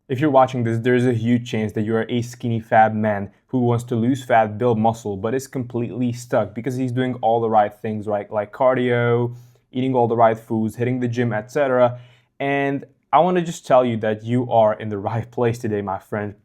If you're watching this, there's a huge chance that you're a skinny fat man who wants to lose fat, build muscle, but is completely stuck because he's doing all the right things, right? Like cardio, eating all the right foods, hitting the gym, etc. And I want to just tell you that you are in the right place today, my friend,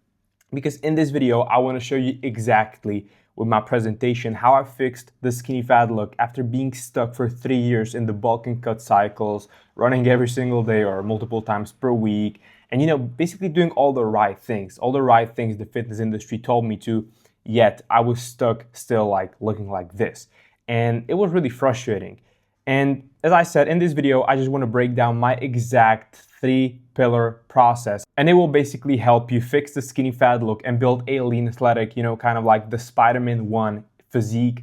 because in this video, I want to show you exactly with my presentation how I fixed the skinny fat look after being stuck for 3 years in the bulk and cut cycles, running every single day or multiple times per week, and basically doing all the right things the fitness industry told me to, yet I was stuck still like looking like this. And it was really frustrating. And as I said in this video, I just want to break down my exact 3-pillar process. And it will basically help you fix the skinny fat look and build a lean athletic, kind of like the Spider-Man 1 physique.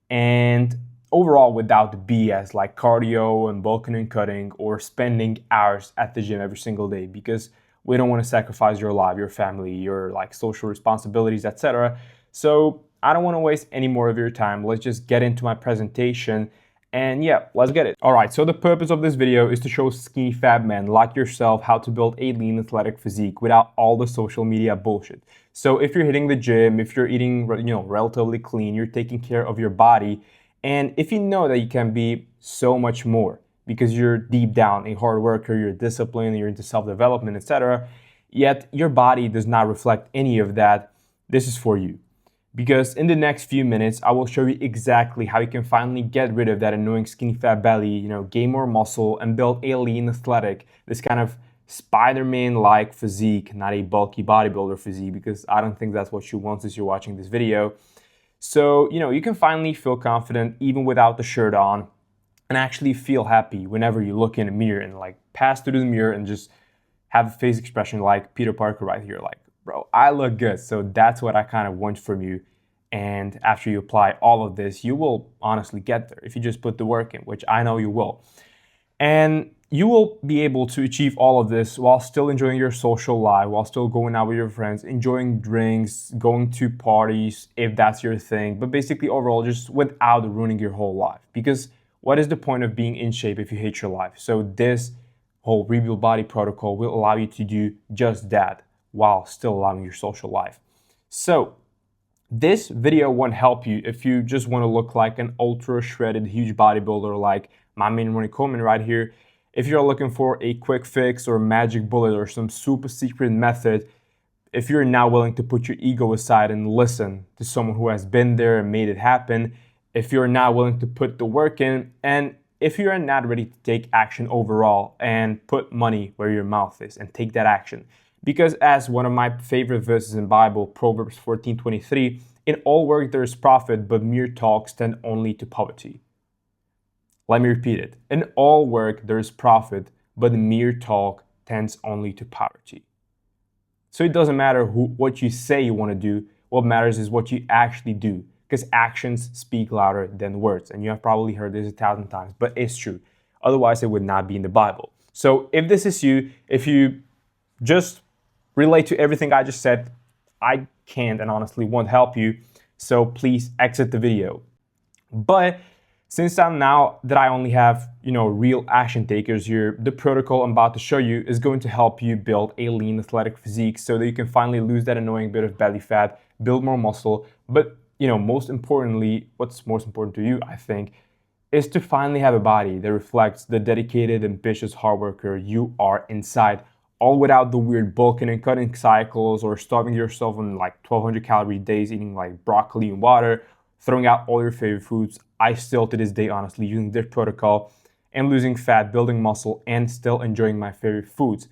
And overall without the BS like cardio and bulking and cutting or spending hours at the gym every single day, because we don't want to sacrifice your life, your family, your like social responsibilities, etc. So I don't want to waste any more of your time. Let's just get into my presentation. And yeah, let's get it. All right, so the purpose of this video is to show skinny fat men like yourself how to build a lean athletic physique without all the social media bullshit. So if you're hitting the gym, if you're eating, relatively clean, you're taking care of your body, and if you know that you can be so much more because you're deep down a hard worker, you're disciplined, you're into self-development, etc., yet your body does not reflect any of that, this is for you. Because in the next few minutes, I will show you exactly how you can finally get rid of that annoying skinny fat belly, gain more muscle and build a lean athletic, this kind of Spider-Man-like physique, not a bulky bodybuilder physique, because I don't think that's what you want as you're watching this video. So, you can finally feel confident even without the shirt on and actually feel happy whenever you look in a mirror and like pass through the mirror and just have a face expression like Peter Parker right here, like, bro, I look good. So that's what I kind of want from you. And after you apply all of this, you will honestly get there if you just put the work in, which I know you will. And you will be able to achieve all of this while still enjoying your social life, while still going out with your friends, enjoying drinks, going to parties, if that's your thing. But basically, overall, just without ruining your whole life. Because what is the point of being in shape if you hate your life? So this whole rebuild body protocol will allow you to do just that while still allowing your social life. So this video won't help you if you just want to look like an ultra shredded huge bodybuilder like my main Ronnie Coleman right here. If you're looking for a quick fix or magic bullet or some super secret method, if you're now willing to put your ego aside and listen to someone who has been there and made it happen, if you're now willing to put the work in, and if you're not ready to take action overall and put money where your mouth is and take that action. Because as one of my favorite verses in Bible, Proverbs 14:23, in all work there is profit, but mere talks tend only to poverty. Let me repeat it. In all work there is profit, but mere talk tends only to poverty. So it doesn't matter what you say you want to do. What matters is what you actually do, because actions speak louder than words. And you have probably heard this 1,000 times, but it's true. Otherwise, it would not be in the Bible. So if this is you, if you just relate to everything I just said, I can't and honestly won't help you. So please exit the video. But since I only have, real action takers here, the protocol I'm about to show you is going to help you build a lean athletic physique so that you can finally lose that annoying bit of belly fat, build more muscle. But, most importantly, what's most important to you, I think, is to finally have a body that reflects the dedicated, ambitious hard worker you are inside, all without the weird bulking and cutting cycles or starving yourself on like 1,200 calorie days, eating like broccoli and water, throwing out all your favorite foods. I still to this day, honestly, using this protocol and losing fat, building muscle, and still enjoying my favorite foods.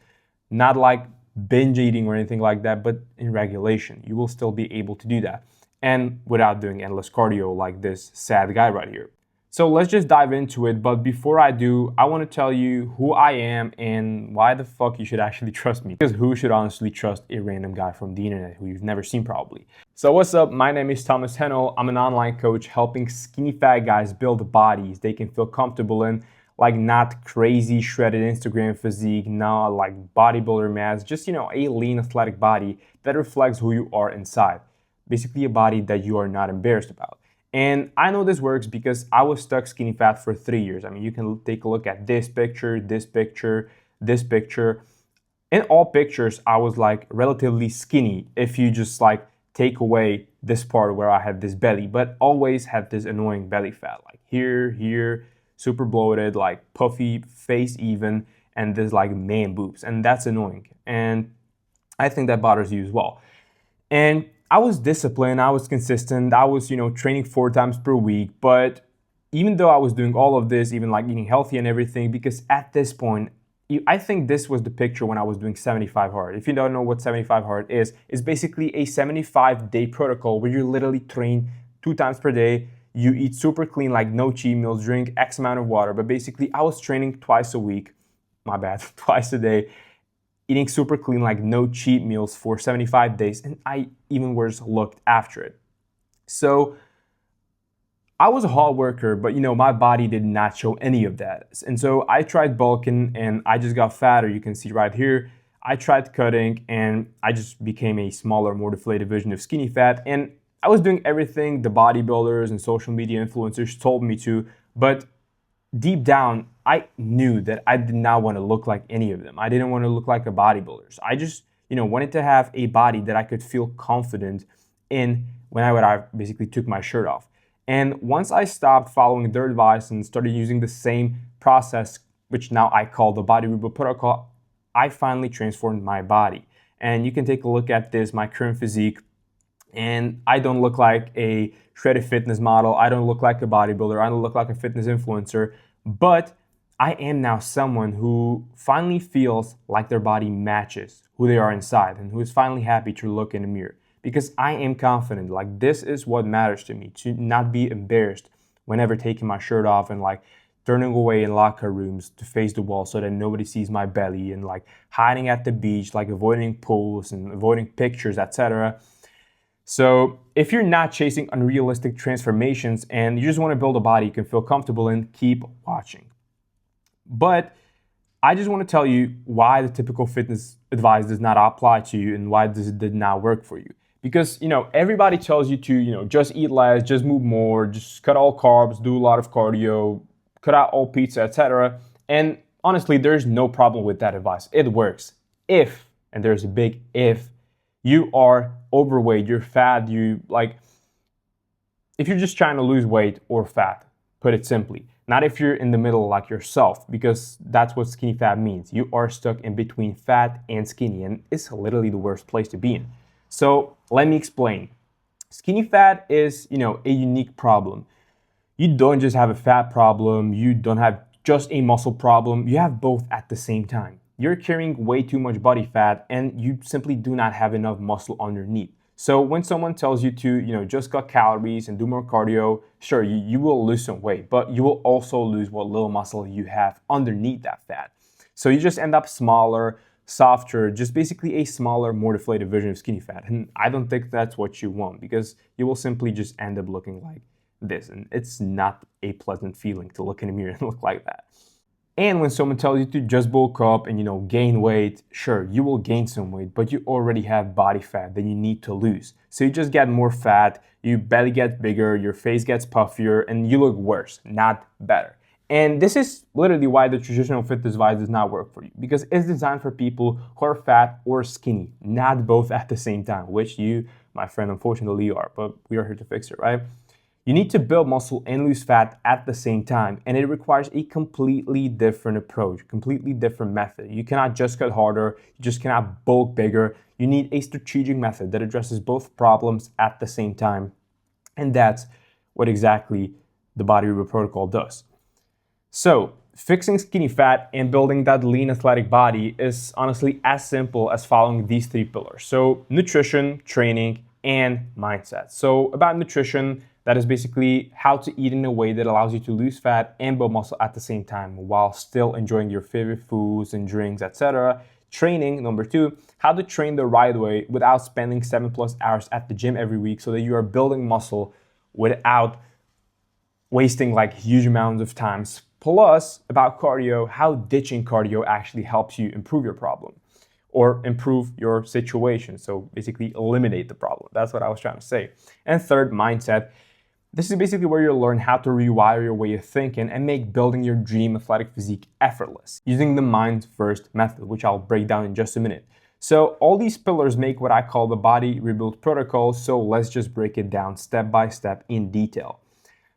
Not like binge eating or anything like that, but in regulation. You will still be able to do that. And without doing endless cardio like this sad guy right here. So let's just dive into it, but before I do, I want to tell you who I am and why the fuck you should actually trust me. Because who should honestly trust a random guy from the internet who you've never seen probably? So what's up? My name is Thomas Hennel. I'm an online coach helping skinny fat guys build bodies they can feel comfortable in, like not crazy shredded Instagram physique, not like bodybuilder mass, just a lean athletic body that reflects who you are inside. Basically a body that you are not embarrassed about. And I know this works because I was stuck skinny fat for 3 years. I mean, you can take a look at this picture, this picture, this picture. In all pictures, I was like relatively skinny if you just like take away this part where I had this belly, but always had this annoying belly fat, like here, super bloated, like puffy face even, and this like man boobs, and that's annoying. And I think that bothers you as well. And I was disciplined, I was consistent, I was, training 4 times per week. But even though I was doing all of this, even like eating healthy and everything, because at this point, I think this was the picture when I was doing 75 hard. If you don't know what 75 hard is, it's basically a 75-day protocol where you literally train 2 times per day. You eat super clean, like no cheat meals, drink X amount of water. But basically, I was training twice a week, my bad, twice a day, eating super clean, like no cheat meals for 75 days, and I even worse looked after it. So I was a hard worker, but my body did not show any of that. And so I tried bulking and I just got fatter. You can see right here. I tried cutting and I just became a smaller, more deflated version of skinny fat. And I was doing everything the bodybuilders and social media influencers told me to, but deep down, I knew that I did not want to look like any of them. I didn't want to look like a bodybuilder. So I just, wanted to have a body that I could feel confident in when I basically took my shirt off. And once I stopped following their advice and started using the same process, which now I call the body rebuild protocol, I finally transformed my body. And you can take a look at this, my current physique. And I don't look like a shredded fitness model. I don't look like a bodybuilder. I don't look like a fitness influencer. But I am now someone who finally feels like their body matches who they are inside and who is finally happy to look in the mirror. Because I am confident, like this is what matters to me, to not be embarrassed whenever taking my shirt off and like turning away in locker rooms to face the wall so that nobody sees my belly, and like hiding at the beach, like avoiding pools and avoiding pictures, etc. So if you're not chasing unrealistic transformations and you just want to build a body you can feel comfortable in, keep watching. But I just want to tell you why the typical fitness advice does not apply to you and why this did not work for you. Because, everybody tells you to, just eat less, just move more, just cut all carbs, do a lot of cardio, cut out all pizza, etc. And honestly, there's no problem with that advice. It works. If, and there's a big if, you are overweight, you're fat, if you're just trying to lose weight or fat, put it simply. Not if you're in the middle like yourself, because that's what skinny fat means. You are stuck in between fat and skinny, and it's literally the worst place to be in. So let me explain. Skinny fat is, a unique problem. You don't just have a fat problem, you don't have just a muscle problem, you have both at the same time. You're carrying way too much body fat and you simply do not have enough muscle underneath. So when someone tells you to, just cut calories and do more cardio, sure, you will lose some weight, but you will also lose what little muscle you have underneath that fat. So you just end up smaller, softer, just basically a smaller, more deflated version of skinny fat. And I don't think that's what you want, because you will simply just end up looking like this. And it's not a pleasant feeling to look in the mirror and look like that. And when someone tells you to just bulk up and, gain weight, sure, you will gain some weight, but you already have body fat that you need to lose. So you just get more fat, your belly gets bigger, your face gets puffier, and you look worse, not better. And this is literally why the traditional fitness advice does not work for you, because it's designed for people who are fat or skinny, not both at the same time, which you, my friend, unfortunately are, but we are here to fix it, right? You need to build muscle and lose fat at the same time, and it requires a completely different approach, completely different method. You cannot just cut harder, you just cannot bulk bigger. You need a strategic method that addresses both problems at the same time, and that's what exactly the body rebuild protocol does. So, fixing skinny fat and building that lean athletic body is honestly as simple as following these 3 pillars. So, nutrition, training, and mindset. So, about nutrition, that is basically how to eat in a way that allows you to lose fat and build muscle at the same time while still enjoying your favorite foods and drinks, etc. Training, number 2, how to train the right way without spending 7+ hours at the gym every week so that you are building muscle without wasting huge amounts of time. Plus, about cardio, how ditching cardio actually helps you improve your problem or improve your situation. So basically eliminate the problem. That's what I was trying to say. And third, mindset. This is basically where you'll learn how to rewire your way of thinking and make building your dream athletic physique effortless using the mind first method, which I'll break down in just a minute. So all these pillars make what I call the body rebuild protocol. So let's just break it down step by step in detail.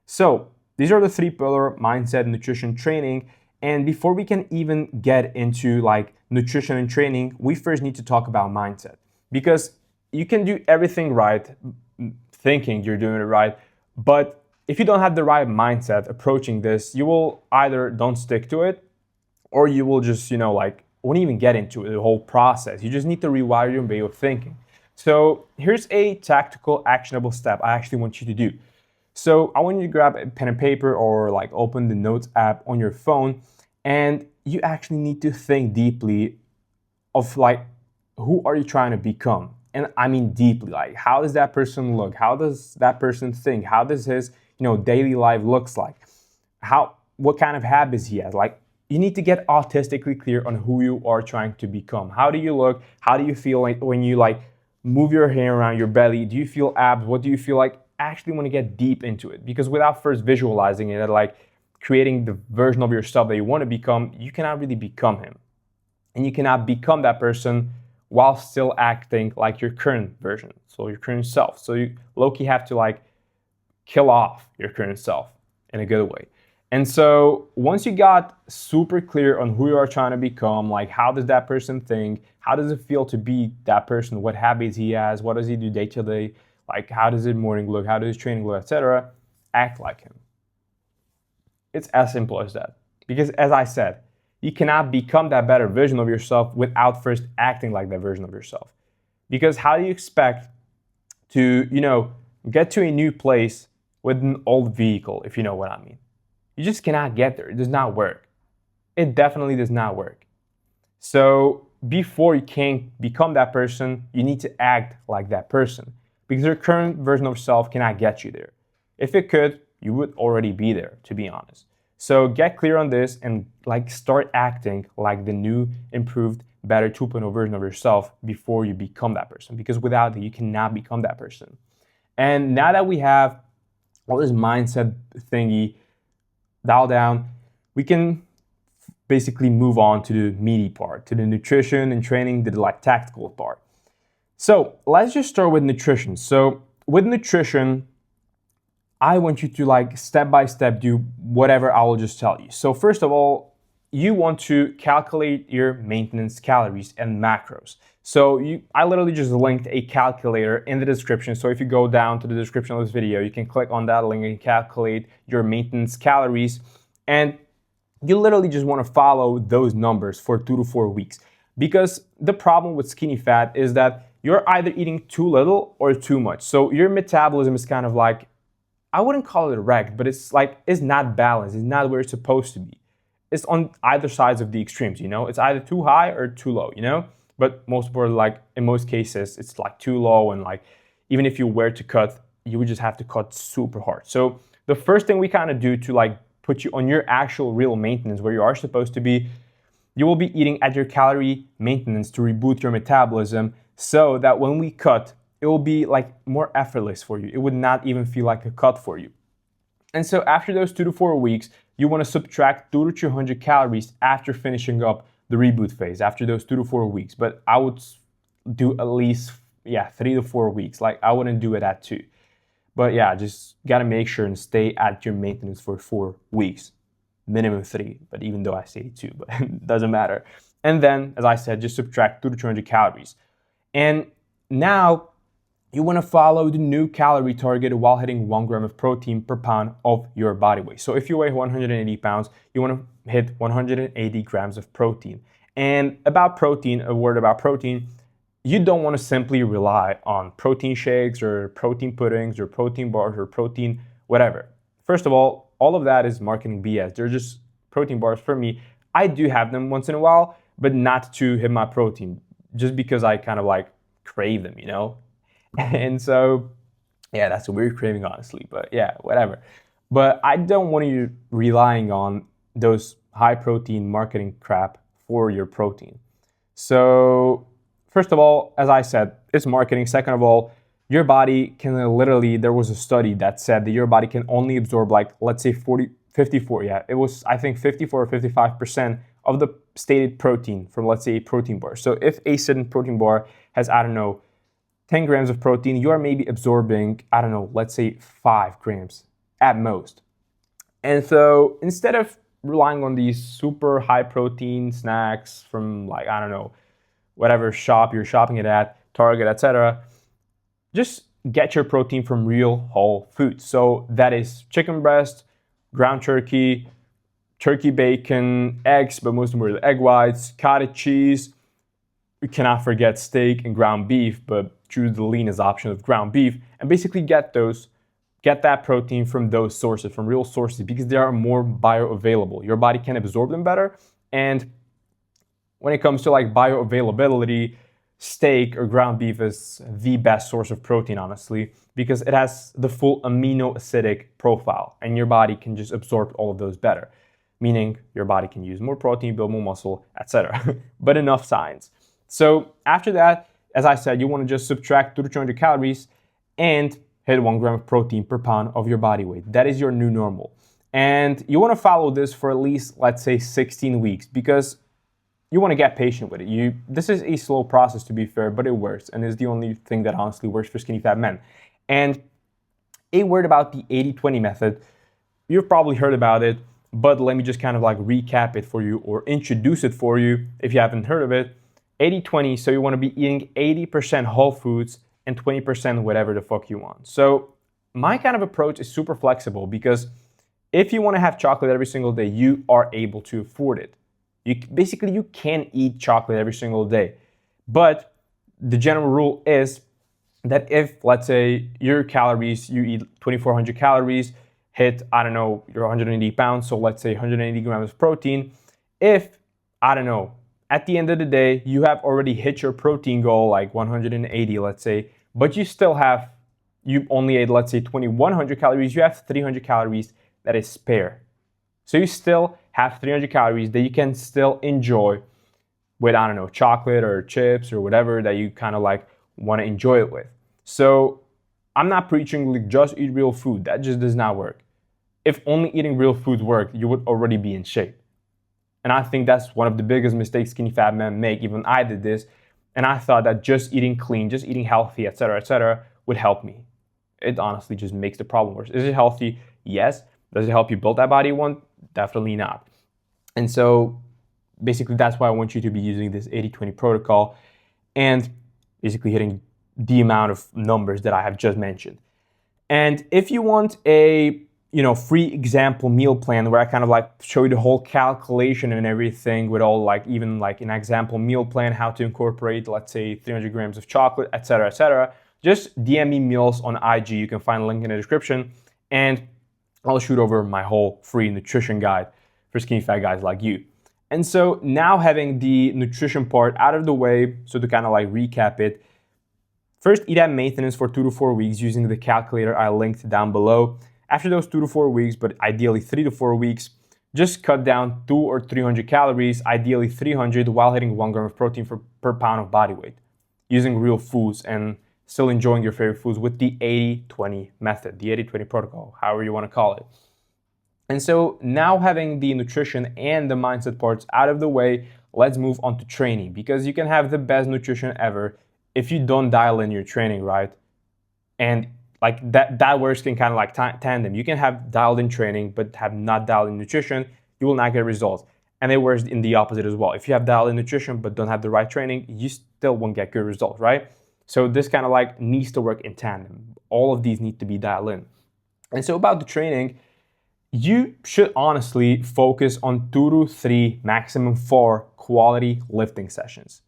So these are the three pillar: mindset, nutrition, training. And before we can even get into like nutrition and training, we first need to talk about mindset, because you can do everything right, thinking you're doing it right, but if you don't have the right mindset approaching this, you will either don't stick to it, or you will just, like won't even get into it, the whole process. You just need to rewire your way of thinking. So here's a tactical, actionable step I actually want you to do. So I want you to grab a pen and paper, or like open the Notes app on your phone, and you actually need to think deeply of like, who are you trying to become? And I mean deeply, like how does that person look? How does that person think? How does his, daily life looks like? What kind of habits he has? Like, you need to get autistically clear on who you are trying to become. How do you look? How do you feel like when you like move your hair around your belly? Do you feel abs? What do you feel like? Actually want to get deep into it, because without first visualizing it, like creating the version of yourself that you want to become, you cannot really become him. And you cannot become that person while still acting like your current version, so your current self. So you low-key have to like kill off your current self in a good way. And so once you got super clear on who you are trying to become, like how does that person think, how does it feel to be that person, what habits he has, what does he do day to day, like how does his morning look, how does his training look, etc., act like him. It's as simple as that. Because as I said, you cannot become that better version of yourself without first acting like that version of yourself. Because how do you expect to, get to a new place with an old vehicle, if you know what I mean? You just cannot get there. It does not work. It definitely does not work. So before you can become that person, you need to act like that person, because your current version of yourself cannot get you there. If it could, you would already be there, to be honest. So get clear on this and like start acting like the new, improved, better 2.0 version of yourself before you become that person, because without it, you cannot become that person. And now that we have all this mindset thingy dialed down, we can basically move on to the meaty part, to the nutrition and training, the like tactical part. So let's just start with nutrition. So with nutrition, I want you to like step by step do whatever I will just tell you. So first of all, you want to calculate your maintenance calories and macros. So I literally just linked a calculator in the description. So if you go down to the description of this video, you can click on that link and calculate your maintenance calories. And you literally just want to follow those numbers for 2 to 4 weeks. Because the problem with skinny fat is that you're either eating too little or too much. So your metabolism is kind of like, I wouldn't call it wrecked, but it's not balanced. It's not where it's supposed to be. It's on either sides of the extremes, It's either too high or too low, But most people, like in most cases, it's like too low, and like even if you were to cut, you would just have to cut super hard. So the first thing we kind of do to like put you on your actual real maintenance where you are supposed to be, you will be eating at your calorie maintenance to reboot your metabolism, so that when we cut, it will be like more effortless for you. It would not even feel like a cut for you. And so after those 2 to 4 weeks, you want to subtract 200 to 300 calories after finishing up the reboot phase, after those 2 to 4 weeks. But I would do at least, 3 to 4 weeks. Like I wouldn't do it at 2. But yeah, just got to make sure and stay at your maintenance for 4 weeks. Minimum 3, but even though I say 2, but it doesn't matter. And then, as I said, just subtract 200 to 300 calories. And now, you want to follow the new calorie target while hitting 1 gram of protein per pound of your body weight. So if you weigh 180 pounds, you want to hit 180 grams of protein. And about protein, a word about protein, you don't want to simply rely on protein shakes or protein puddings or protein bars or protein whatever. First of all of that is marketing BS. They're just protein bars for me. I do have them once in a while, but not to hit my protein, just because I kind of like crave them, And so, that's a weird craving, honestly, but whatever. But I don't want you relying on those high protein marketing crap for your protein. So first of all, as I said, it's marketing. Second of all, your body can literally, there was a study that said that your body can only absorb like, let's say 54, yeah, it was, I think 54 or 55% of the stated protein from, let's say, a protein bar. So if a certain protein bar has, I don't know, 10 grams of protein, you are maybe absorbing, I don't know, let's say 5 grams at most. And so instead of relying on these super high protein snacks from, like, I don't know, whatever shop you're shopping it at, Target, etc., just get your protein from real whole foods. So that is chicken breast, ground turkey, turkey bacon, eggs, but most importantly, egg whites, cottage cheese. You cannot forget steak and ground beef, but choose the leanest option of ground beef, and basically get that protein from those sources, from real sources, because they are more bioavailable. Your body can absorb them better. And when it comes to like bioavailability, steak or ground beef is the best source of protein, honestly, because it has the full amino acidic profile, and your body can just absorb all of those better, meaning your body can use more protein, build more muscle, etc. But enough science. So after that, as I said, you want to just subtract 200 to 300 calories and hit 1 gram of protein per pound of your body weight. That is your new normal. And you want to follow this for at least, let's say, 16 weeks, because you want to get patient with it. This is a slow process, to be fair, but it works, and is the only thing that honestly works for skinny fat men. And a word about the 80-20 method. You've probably heard about it, but let me just kind of like recap it for you or introduce it for you if you haven't heard of it. 80-20, so you want to be eating 80% whole foods and 20% whatever the fuck you want. So my kind of approach is super flexible, because if you want to have chocolate every single day, you are able to afford it. You can eat chocolate every single day. But the general rule is that if, let's say, your calories, you eat 2,400 calories, hit, I don't know, you're 180 pounds, so let's say 180 grams of protein. If, I don't know, at the end of the day, you have already hit your protein goal, like 180, let's say, but you only ate, let's say, 2,100 calories, you have 300 calories that is spare. So you still have 300 calories that you can still enjoy with, I don't know, chocolate or chips or whatever that you kind of like want to enjoy it with. So I'm not preaching like just eat real food. That just does not work. If only eating real foods worked, you would already be in shape. And I think that's one of the biggest mistakes skinny fat men make. Even I did this. And I thought that just eating clean, just eating healthy, etc., would help me. It honestly just makes the problem worse. Is it healthy? Yes. Does it help you build that body you want? Definitely not. And so basically that's why I want you to be using this 80-20 protocol and basically hitting the amount of numbers that I have just mentioned. And if you want a free example meal plan where I kind of like show you the whole calculation and everything with all like even like an example meal plan, how to incorporate, let's say, 300 grams of chocolate, etc., just DM me meals on IG. You can find a link in the description, and I'll shoot over my whole free nutrition guide for skinny fat guys like you. And so now having the nutrition part out of the way, so to kind of like recap it, first eat at maintenance for 2 to 4 weeks using the calculator I linked down below. After those 2 to 4 weeks, but ideally 3 to 4 weeks, just cut down 200 or 300 calories, ideally 300, while hitting 1 gram of protein per pound of body weight, using real foods and still enjoying your favorite foods with the 80-20 method, the 80-20 protocol, however you want to call it. And so now having the nutrition and the mindset parts out of the way, let's move on to training, because you can have the best nutrition ever if you don't dial in your training, right? And like that works can kind of like tandem. You can have dialed in training, but have not dialed in nutrition, you will not get results. And it works in the opposite as well. If you have dialed in nutrition, but don't have the right training, you still won't get good results, right? So this kind of like needs to work in tandem. All of these need to be dialed in. And so about the training, you should honestly focus on 2 to 3, maximum 4 quality lifting sessions.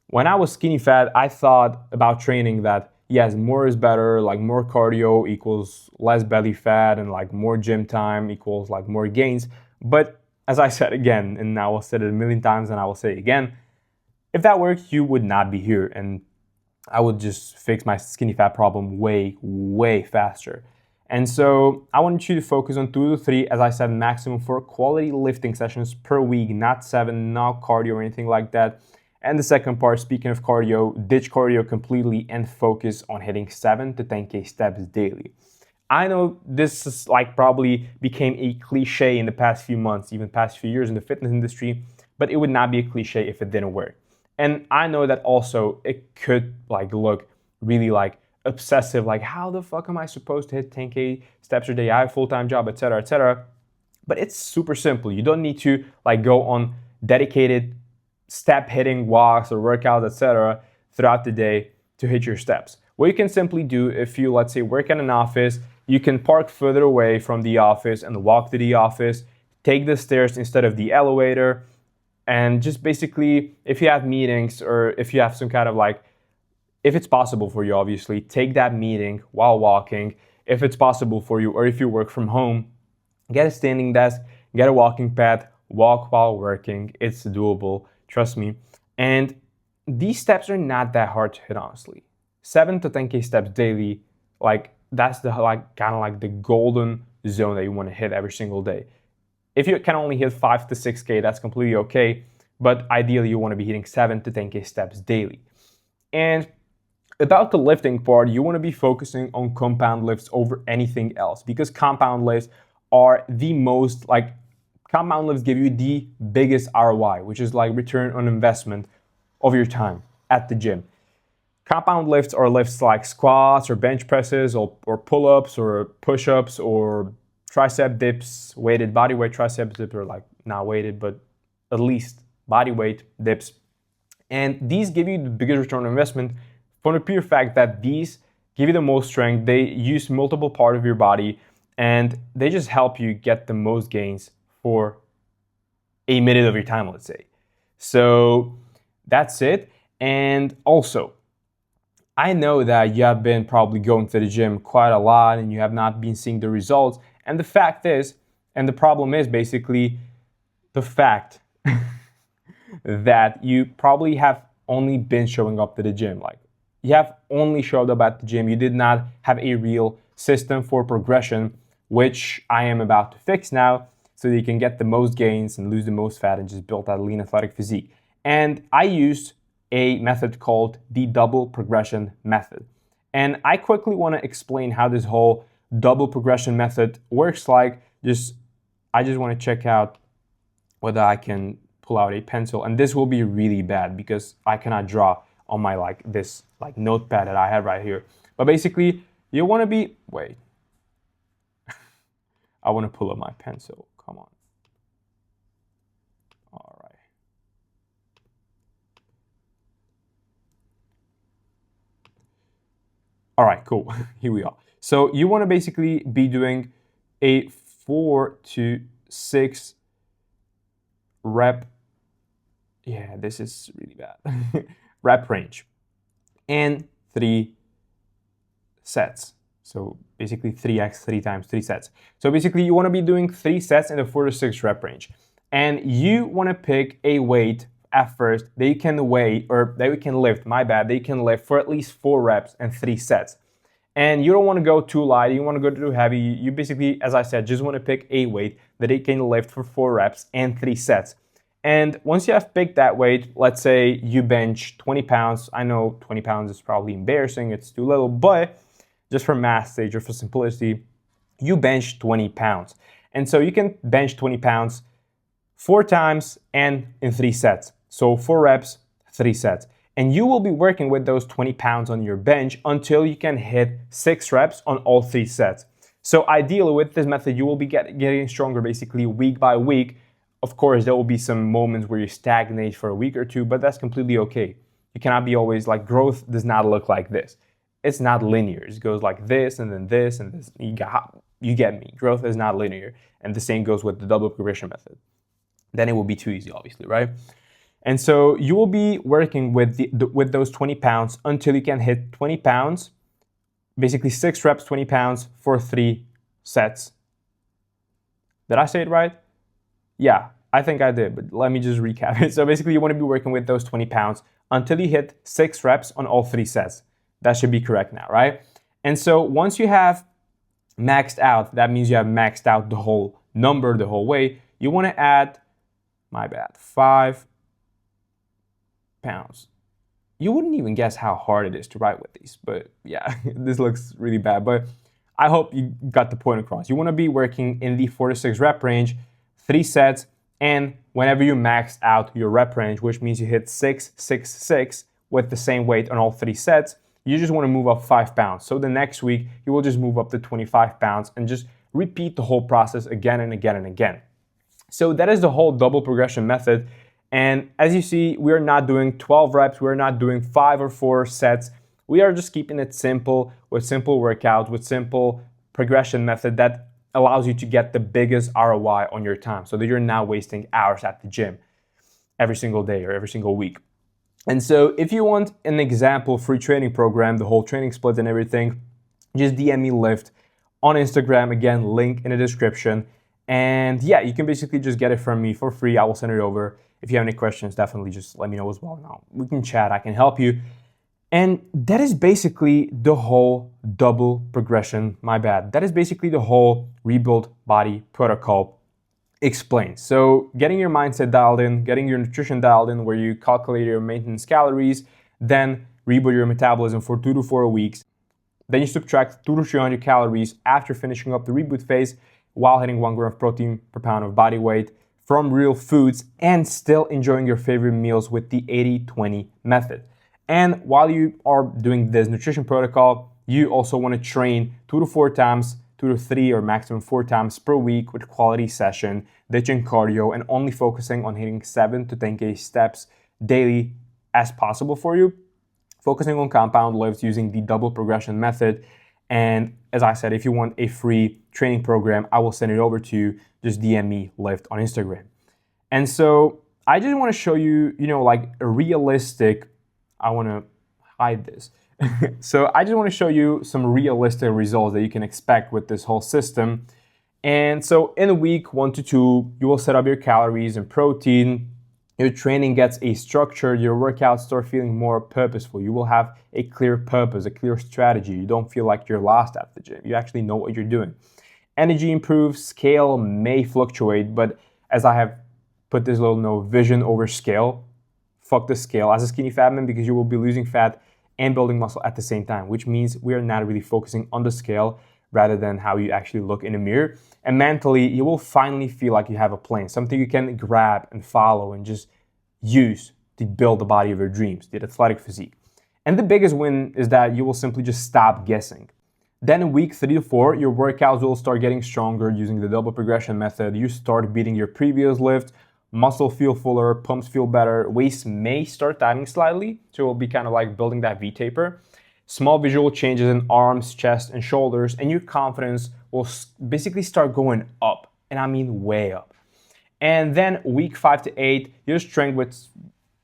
When I was skinny fat, I thought about training that yes, more is better, like more cardio equals less belly fat, and like more gym time equals like more gains. But as I said again, and I will say it a million times and I will say it again, if that worked, you would not be here, and I would just fix my skinny fat problem way, way faster. And so I want you to focus on 2 to 3, as I said, maximum 4 quality lifting sessions per week, not 7, not cardio or anything like that. And the second part, speaking of cardio, ditch cardio completely and focus on hitting 7 to 10K steps daily. I know this is like probably became a cliche in the past few months, even past few years in the fitness industry, but it would not be a cliche if it didn't work. And I know that also it could like look really like obsessive, like how the fuck am I supposed to hit 10K steps a day? I have a full-time job, etc., etc. But it's super simple. You don't need to like go on dedicated step hitting walks or workouts, etc. throughout the day to hit your steps. What you can simply do, if you, let's say, work at an office, you can park further away from the office and walk to the office, take the stairs instead of the elevator, and just basically, if you have meetings or if you have some kind of like, if it's possible for you, obviously, take that meeting while walking. If it's possible for you, or if you work from home, get a standing desk, get a walking pad, walk while working. It's doable, trust me. And these steps are not that hard to hit, honestly. 7 to 10K steps daily, like that's the like kind of like the golden zone that you want to hit every single day. If you can only hit 5 to 6K, that's completely okay. But ideally, you want to be hitting 7 to 10K steps daily. And about the lifting part, you want to be focusing on compound lifts over anything else, because compound lifts are the most like compound lifts give you the biggest ROI, which is like return on investment of your time at the gym. Compound lifts are lifts like squats or bench presses or pull-ups or push-ups or tricep dips, weighted body weight tricep dips, or like not weighted, but at least body weight dips. And these give you the biggest return on investment for the pure fact that these give you the most strength. They use multiple parts of your body and they just help you get the most gains for a minute of your time, let's say. So that's it. And also, I know that you have been probably going to the gym quite a lot and you have not been seeing the results. And the fact is, and the problem is basically the fact that you probably have only been showing up to the gym. Like you have only showed up at the gym. You did not have a real system for progression, which I am about to fix now so that you can get the most gains and lose the most fat and just build that lean athletic physique. And I used a method called the double progression method. And I quickly want to explain how this whole double progression method works. I just want to check out whether I can pull out a pencil. And this will be really bad because I cannot draw on my this notepad that I have right here. But basically, you want to be, wait. I want to pull up my pencil. Come on. All right. All right, cool. Here we are. So you want to basically be doing a 4 to 6 rep. Yeah, this is really bad. Rep range. And 3 sets. So basically 3x, 3 times 3 sets. So basically you want to be doing 3 sets in the 4 to 6 rep range. And you want to pick a weight at first that you can weigh, or that you can lift, that you can lift for at least 4 reps and 3 sets. And you don't want to go too light, you want to go too heavy. You basically, as I said, just want to pick a weight that you can lift for 4 reps and 3 sets. And once you have picked that weight, let's say you bench 20 pounds. I know 20 pounds is probably embarrassing, it's too little, but just for math sake or for simplicity, you bench 20 pounds. And so you can bench 20 pounds 4 times and in 3 sets. So 4 reps, 3 sets. And you will be working with those 20 pounds on your bench until you can hit 6 reps on all 3 sets. So ideally with this method, you will be getting stronger basically week by week. Of course, there will be some moments where you stagnate for a week or two, but that's completely okay. You cannot be always growth does not look like this. It's not linear. It goes like this and then this and this. You get me. Growth is not linear. And the same goes with the double progression method. Then it will be too easy, obviously, right? And so you will be working with with those 20 pounds until you can hit 20 pounds, basically 6 reps, 20 pounds for 3 sets. Did I say it right? Yeah, I think I did, but let me just recap it. So basically you want to be working with those 20 pounds until you hit 6 reps on all 3 sets. That should be correct now, right? And so once you have maxed out, that means you have maxed out the whole number, the whole way. You want to add, 5 pounds. You wouldn't even guess how hard it is to write with these, but yeah, this looks really bad, but I hope you got the point across. You want to be working in the 4 to 6 rep range, 3 sets, and whenever you max out your rep range, which means you hit 6, 6, 6 with the same weight on all 3 sets, you just want to move up 5 pounds. So the next week, you will just move up to 25 pounds and just repeat the whole process again and again and again. So that is the whole double progression method. And as you see, we are not doing 12 reps. We're not doing 5 or 4 sets. We are just keeping it simple with simple workouts, with simple progression method that allows you to get the biggest ROI on your time so that you're not wasting hours at the gym every single day or every single week. And so if you want an example free training program, the whole training split and everything, just DM me Lift on Instagram. Again, link in the description. And yeah, you can basically just get it from me for free. I will send it over. If you have any questions, definitely just let me know as well. Now we can chat, I can help you. And that is basically the whole double progression, that is basically the whole rebuild body protocol explained. So getting your mindset dialed in, getting your nutrition dialed in where you calculate your maintenance calories, then rebuild your metabolism for 2 to 4 weeks. Then you subtract 200 to 300 calories after finishing up the reboot phase while hitting 1 gram of protein per pound of body weight from real foods and still enjoying your favorite meals with the 80-20 method. And while you are doing this nutrition protocol, you also want to train 2 to 4 times, 2 to 3 or maximum 4 times per week with quality session, ditching cardio, and only focusing on hitting 7 to 10K steps daily as possible for you. Focusing on compound lifts using the double progression method. And as I said, if you want a free training program, I will send it over to you. Just DM me Lift on Instagram. And so I just want to show you, like a realistic, I want to hide this. So I just want to show you some realistic results that you can expect with this whole system. And so in week 1 to 2, you will set up your calories and protein. Your training gets a structure, your workouts start feeling more purposeful. You will have a clear purpose, a clear strategy. You don't feel like you're lost at the gym. You actually know what you're doing. Energy improves, scale may fluctuate, but as I have put this little note, vision over scale, fuck the scale as a skinny fat man because you will be losing fat and building muscle at the same time, which means we are not really focusing on the scale rather than how you actually look in the mirror. And mentally, you will finally feel like you have a plan, something you can grab and follow and just use to build the body of your dreams, the athletic physique. And the biggest win is that you will simply just stop guessing. Then in week 3 to 4, your workouts will start getting stronger using the double progression method. You start beating your previous lift, muscle feel fuller, pumps feel better, waist may start tightening slightly, so it will be kind of like building that V-taper. Small visual changes in arms, chest, and shoulders, and your confidence will basically start going up, and I mean way up. And then week 5 to 8, your strength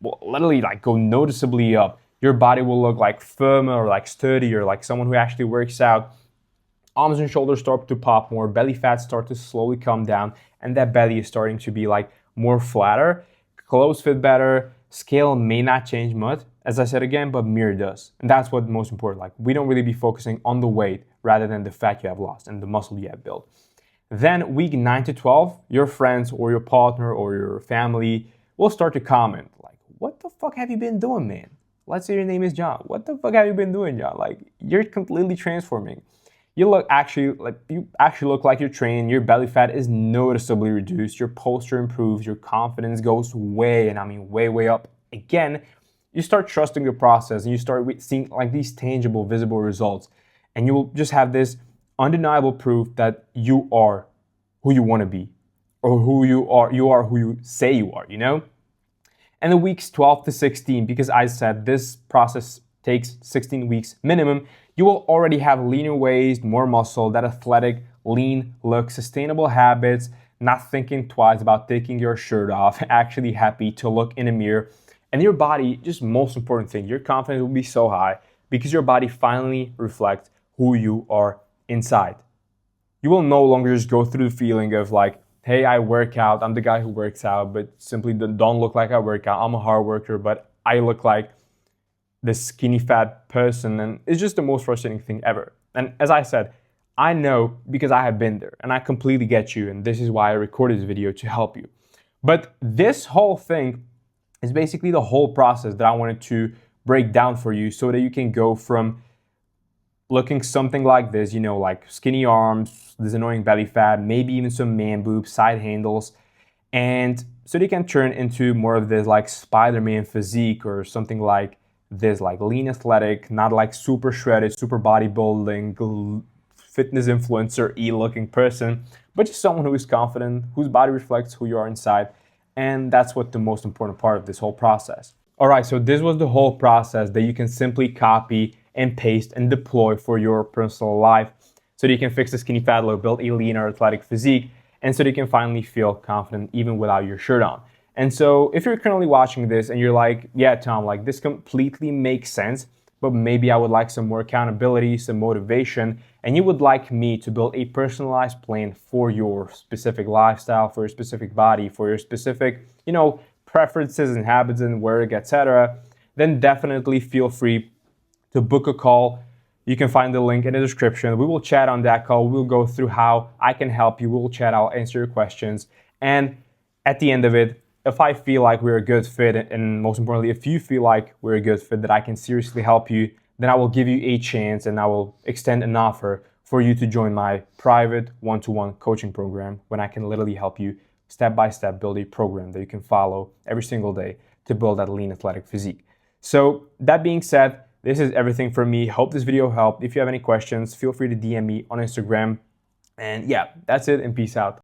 will literally like go noticeably up. Your body will look like firmer or like sturdy or like someone who actually works out. Arms and shoulders start to pop more, belly fat start to slowly come down, and that belly is starting to be like more flatter. Clothes fit better, scale may not change much, as I said again, but mirror does. And that's what's most important. Like we don't really be focusing on the weight rather than the fat you have lost and the muscle you have built. Then week 9 to 12, your friends or your partner or your family will start to comment like, what the fuck have you been doing, man? Let's say your name is John. What the fuck have you been doing, John? Like you're completely transforming. You actually look like you're trained. Your belly fat is noticeably reduced. Your posture improves. Your confidence goes way, and I mean way up. Again, you start trusting the process and you start seeing like these tangible, visible results. And you will just have this undeniable proof that you are who you want to be or who you are who you say you are, And the weeks 12 to 16, because I said this process takes 16 weeks minimum, you will already have leaner waist, more muscle, that athletic, lean look, sustainable habits, not thinking twice about taking your shirt off, actually happy to look in a mirror. And your body, just most important thing, your confidence will be so high because your body finally reflects who you are inside. You will no longer just go through the feeling of like, hey, I work out, I'm the guy who works out, but simply don't look like I work out. I'm a hard worker, but I look like this skinny fat person, and it's just the most frustrating thing ever. And as I said, I know because I have been there, and I completely get you, and this is why I recorded this video to help you. But this whole thing is basically the whole process that I wanted to break down for you so that you can go from looking something like this, you know, like skinny arms, this annoying belly fat, maybe even some man boobs, side handles, and so they can turn into more of this like Spider-Man physique or something like this, like lean athletic, not like super shredded, super bodybuilding, fitness influencer looking person, but just someone who is confident, whose body reflects who you are inside. And that's what the most important part of this whole process. All right, so this was the whole process that you can simply copy and paste and deploy for your personal life so that you can fix the skinny fat look, build a leaner athletic physique, and so that you can finally feel confident even without your shirt on. And so if you're currently watching this and you're like, yeah, Tom, like this completely makes sense, but maybe I would like some more accountability, some motivation, and you would like me to build a personalized plan for your specific lifestyle, for your specific body, for your specific, preferences and habits and work, etc., then definitely feel free to book a call. You can find the link in the description. We will chat on that call. We'll go through how I can help you. We'll chat. I'll answer your questions. And at the end of it, if I feel like we're a good fit, and most importantly, if you feel like we're a good fit, that I can seriously help you, then I will give you a chance and I will extend an offer for you to join my private one-to-one coaching program when I can literally help you step by step build a program that you can follow every single day to build that lean athletic physique. So that being said, this is everything from me. Hope this video helped. If you have any questions, feel free to DM me on Instagram. And yeah, that's it, and peace out.